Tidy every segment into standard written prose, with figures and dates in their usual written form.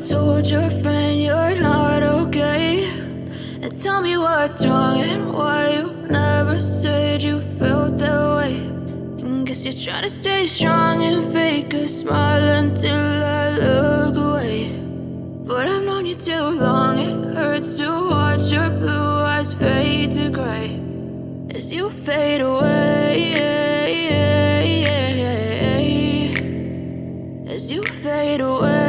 told your friend you're not okay? And tell me what's wrong and why you never said you felt that way. And guess you're trying to stay strong and fake a smile until I look away. But I've known you too long, it hurts to watch your blue eyes fade to gray as you fade away, as you fade away.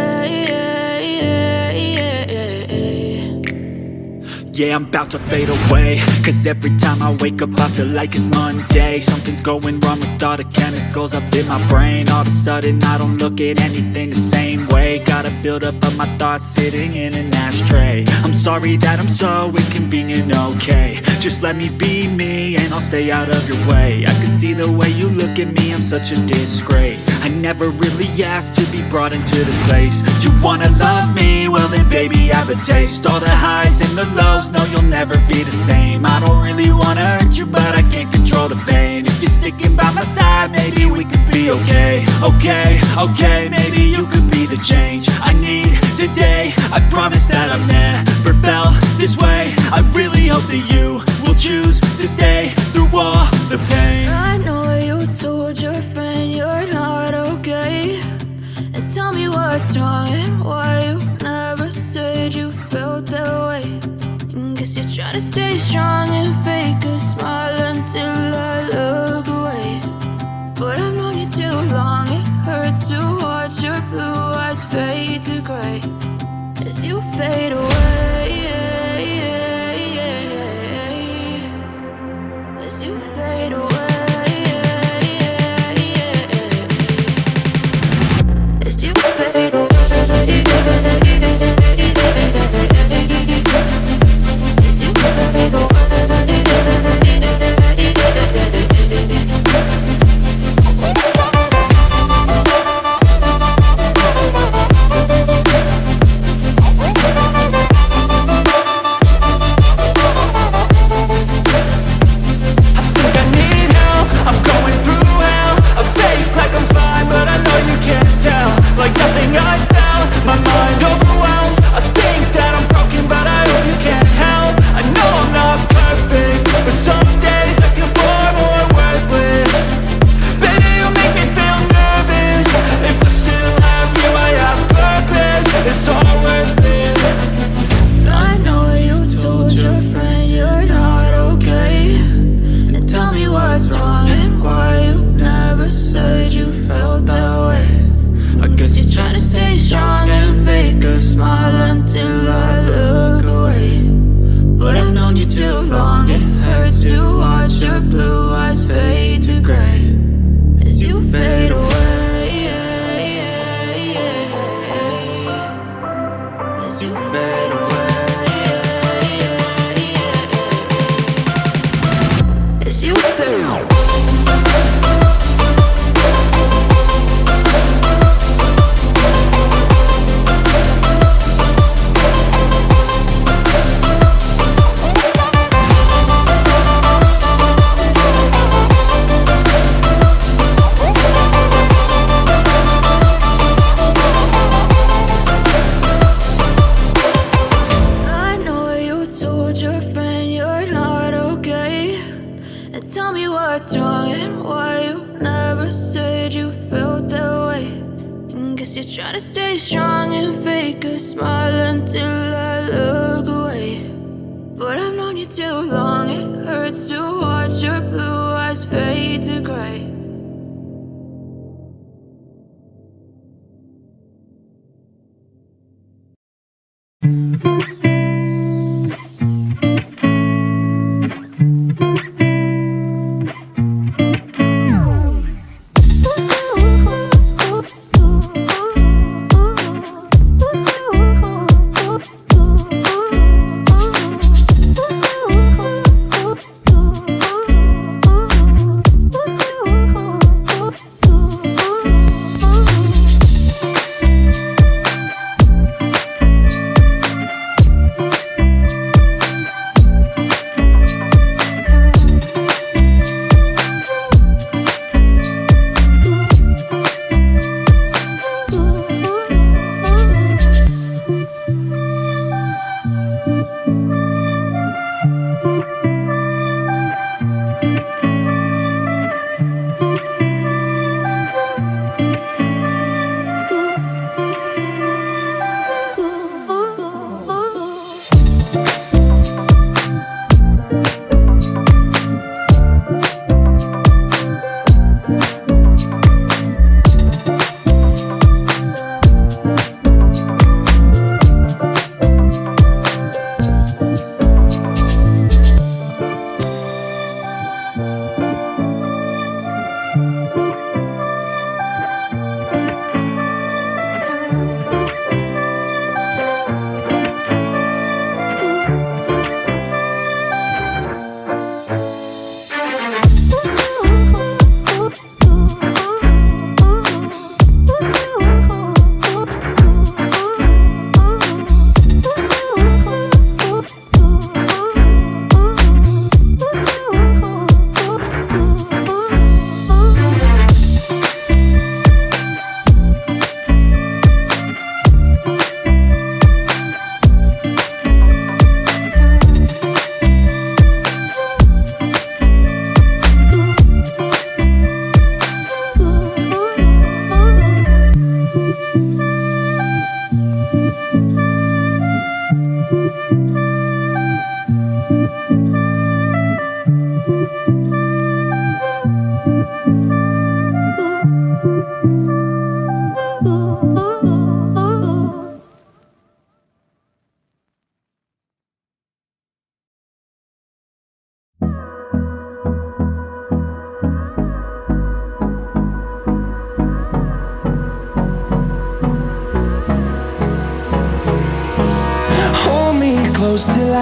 Yeah, I'm about to fade away, cause every time I wake up I feel like it's Monday. Something's going wrong with all the chemicals up in my brain. All of a sudden I don't look at anything the same way. Got a buildup of my thoughts sitting in an ashtray. I'm sorry that I'm so inconvenient, okay? Just let me be me and I'll stay out of your way. I can see the way you look at me, I'm such a disgrace. I never really asked to be brought into this place. You wanna love me? Well then baby have a taste. All the highs and the lows, no you'll never be the same. I don't really wanna hurt you but I can't control the pain. If you're sticking by my side maybe we could be okay. Okay, maybe you could be the change I need today. I promise that I've never felt this way. I really hope that you will choose to stay through all the pain. I know you told your friend you're not okay. And tell me what's wrong and why you never said you felt that way. And guess you're trying to stay strong and fake a smile until I look away. But I've known you too long, it hurts to watch your blue eyes fade to gray as you fade away, as you fade away, as you fade away.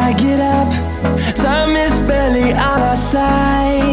I get up, time is barely on our side.